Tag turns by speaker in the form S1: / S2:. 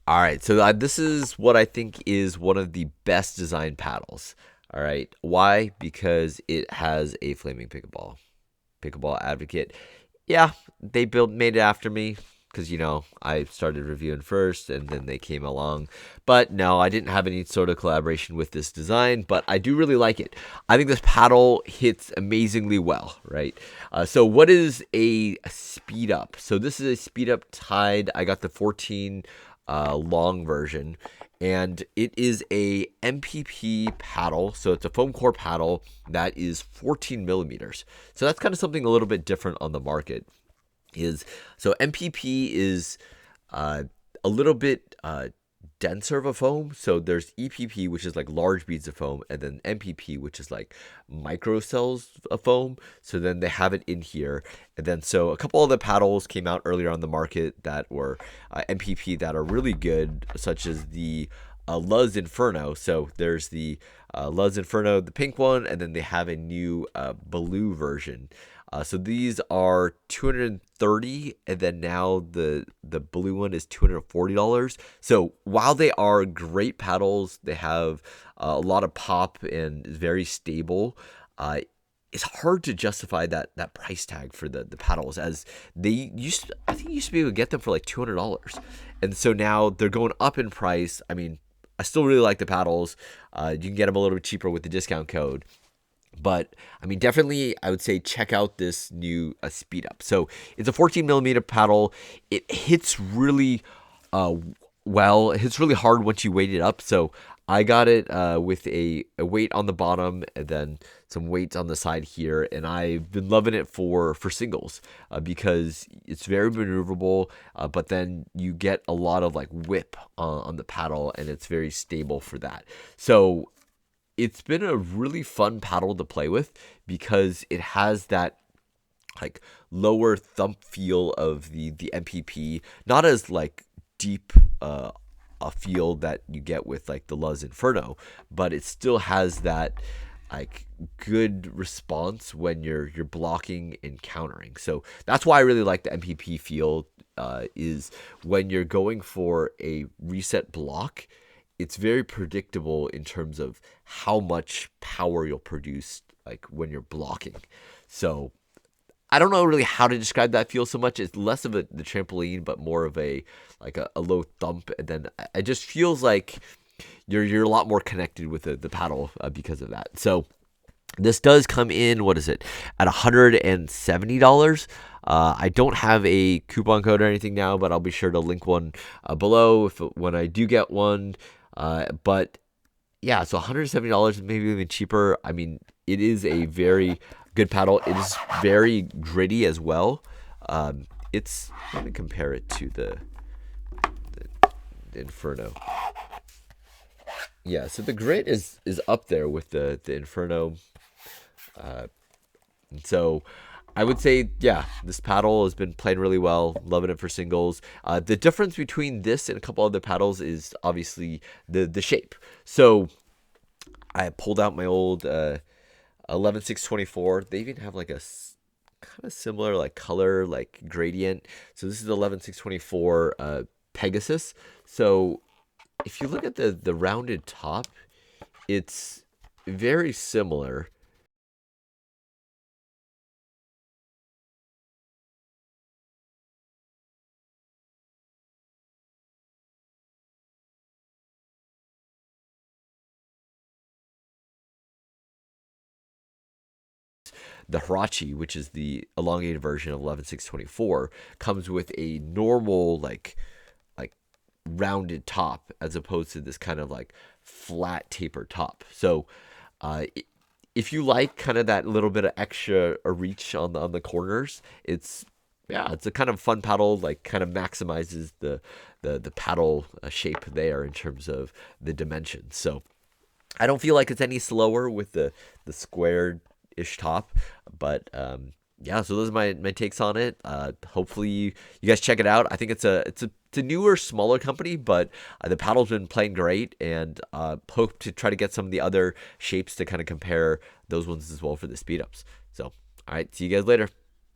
S1: All right, so this is what I think is one of the best designed paddles. All right, why? Because it has a flaming pickleball advocate. Yeah, they made it after me because I started reviewing first and then they came along. But no, I didn't have any sort of collaboration with this design, but I do really like it. I think this paddle hits amazingly well, right? So what is a speed up? So this is a speed up Tide. I got the 14 long version, and it is a MPP paddle. So it's a foam core paddle that is 14 millimeters. So that's kind of something a little bit different on the market. So MPP is a little bit denser of a foam. So there's EPP, which is like large beads of foam, and then MPP, which is like microcells of foam. So then they have it in here. And then so a couple of the paddles came out earlier on the market that were MPP that are really good, such as the Luzz Inferno. So there's the Luzz Inferno, the pink one, and then they have a new blue version. So these are $230, and then now the blue one is $240. So while they are great paddles, they have a lot of pop and is very stable. It's hard to justify that price tag for the paddles, as I think you used to be able to get them for like $200, and so now they're going up in price. I mean, I still really like the paddles. You can get them a little bit cheaper with the discount code. But I mean, definitely, I would say check out this new Speedup. So it's a 14 millimeter paddle. It hits really well. It hits really hard once you weight it up. So I got it with a weight on the bottom and then some weights on the side here, and I've been loving it for singles because it's very maneuverable. But then you get a lot of like whip on the paddle, and it's very stable for that. So it's been a really fun paddle to play with because it has that like lower thump feel of the MPP, not as like deep a feel that you get with like the Luzz Inferno, but it still has that like good response when you're blocking and countering. So that's why I really like the MPP feel, is when you're going for a reset block, it's very predictable in terms of how much power you'll produce like when you're blocking. So I don't know really how to describe that feel so much. It's less of the trampoline, but more of a low thump, and then it just feels like you're a lot more connected with the paddle because of that. So this does come in, what is it, at $170. I don't have a coupon code or anything now, but I'll be sure to link one below when I do get one. But yeah, so $170, maybe even cheaper. I mean, it is a very good paddle. It is very gritty as well. Let me compare it to the Inferno. Yeah, so the grit is up there with the Inferno. So I would say, yeah, this paddle has been playing really well. Loving it for singles. The difference between this and a couple other paddles is obviously the shape. So I pulled out my old 11624. They even have like a kind of similar like color like gradient. So this is the 11624 Pegasus. So if you look at the rounded top, it's very similar. The Hirachi, which is the elongated version of 11624, comes with a normal like rounded top as opposed to this kind of like flat taper top. So if you like kind of that little bit of extra reach on the corners, it's a kind of fun paddle, like kind of maximizes the paddle shape there in terms of the dimensions. So I don't feel like it's any slower with the squared ish top, but yeah, so those are my takes on it. Hopefully you guys check it out. I think it's a newer, smaller company, but the paddle's been playing great, and hope to try to get some of the other shapes to kind of compare those ones as well for the speed ups. So, all right, see you guys later.